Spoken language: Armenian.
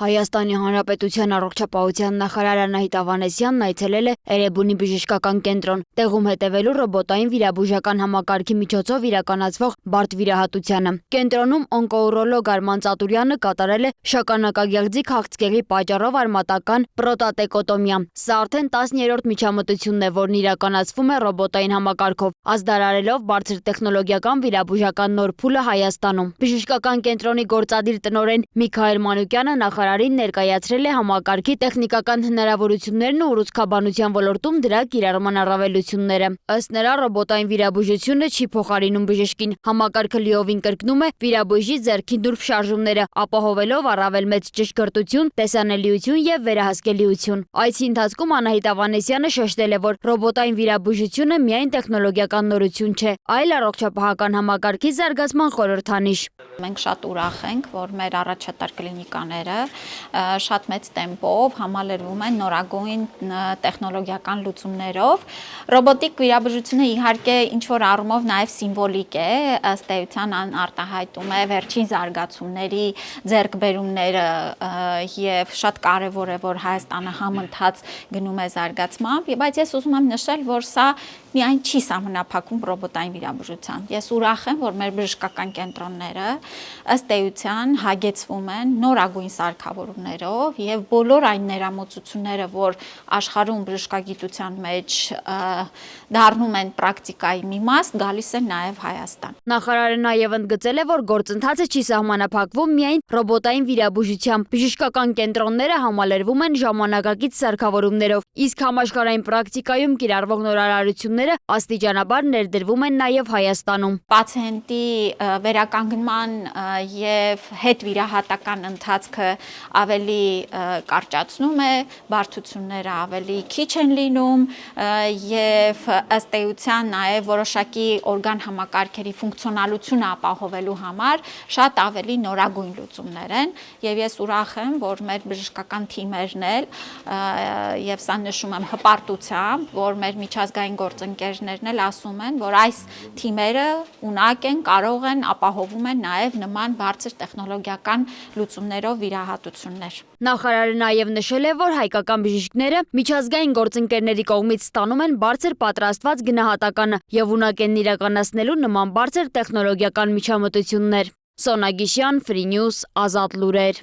Հայաստանի Հանրապետության առողջապահության նախարար Անահիտ Ավանեսյանն այցելել է Էրեբունի բժշկական կենտրոն, տեղում հետևելու ռոբոտային վիրաբուժական համակարգի միջոցով իրականացվող բարդ վիրահատությանը։ Կենտրոնում օնկոուրոլոգ Արման Ծատուրյանը կատարել է շագանակագեղձի քաղցկեղի պատճառով արմատական պրոտատեկոտոմիա։ Սա արդեն 10-րդ միջամտությունն է, որն իրականացվում է ռոբոտային համակարգով, ազդարարելով բարձր տեխնոլոգիական վիրաբուժական նոր փուլը Հայաստանում։ Բժշկական կենտրոնի գործադիր տնօրեն Միքայել Մանուկյանը նախարարին ներկայացրել է համակարգի տեխնիկական հնարավորություններն ու ուռուցքաբանության ոլորտում դրա կիրառման առավելությունները։ Ըստ նրա, ռոբոտային վիրաբուժությունը չի փոխարինում բժշկին, համակարգը լիովին կրկնում է վիրաբույժի ձեռքի նուրբ շարժումները, ապահովելով առավել մեծ ճշգրտություն, տեսանելիություն եւ վերահսկելիություն։ Այցի ընթացքում Անահիտ Ավանեսյանը շեշտել է, որ ռոբոտային վիրաբուժությունը միայն տեխնոլոգիական նորություն չէ, այլ առողջապահական համակարգի զարգացման խորհրդանիշ։ Մենք շատ ուրախ ենք, որ մեր առաջատար կլինիկաները շատ մեծ տեմպով համալրվում են նորագույն տեխնոլոգիական լուծումներով։ Ռոբոտիկ վիրաբուժությունը իհարկե ինչ-որ առումով նաև սիմվոլիկ է, ըստ էության արտահայտում է վերջին զարգացումների ձեռքբերումները եւ շատ կարեւոր է, որ Հայաստանը համընթաց գնում է զարգացմամբ, բայց ես ուզում եմ նշել, որ սա միայն չի սահմանափակվում ռոբոտային վիրաբուժությամբ։ Ես ուրախ եմ, որ մեր բժշկական կենտրոնները ըստ էության հագեցվում են նորագույն սարքավորումներով եւ բոլոր այն ներամուծությունները, որ աշխարհում բժշկագիտության մեջ դառնում են պրակտիկայի մի մաս, գալիս են նաեւ Հայաստան։ Նախարարը նաեւ ընդգծել է, որ գործընթացը չի սահմանափակվում միայն ռոբոտային վիրաբուժությամբ։ Բժշկական կենտրոնները համալրվում են ժամանակակից սարքավորումներով, իսկ համաշխարհային պրակտիկայում կիրառվող նորարարությունները աստիճանաբար ներդրվում են նաեւ Հայաստանում։ Պացիենտի վերականգնման եւ հետ վիրահատական ընթացքը ավելի կարճացնում է, բարդությունները ավելի քիչ են լինում եւ ըստ էության նաեւ որոշակի օրգան համակարգերի ֆունկցիոնալությունը ապահովելու համար շատ ավելի նորագույն լուծումներ են եւ ես ուրախ եմ, որ մեր բժշկական թիմերն էլ եւ սա նշում եմ հպարտությամբ, որ մեր միջազգային գործընկերներն էլ ասում են, որ այս թիմերը ունակ են, կարող են, ապահովում են նաև նման բարձր տեխնոլոգիական լուծումներով վիրահատություններ։ Նախարարը նաև նշել է, որ հայկական բժիշկները միջազգային գործընկերների կողմից ստանում են բարձր պատրաստված գնահատականը եւ ունակ են իրականացնելու նման բարձր տեխնոլոգիական միջամտություններ։ Սոնա Գիշյան, Free News, Ազատ լուրեր։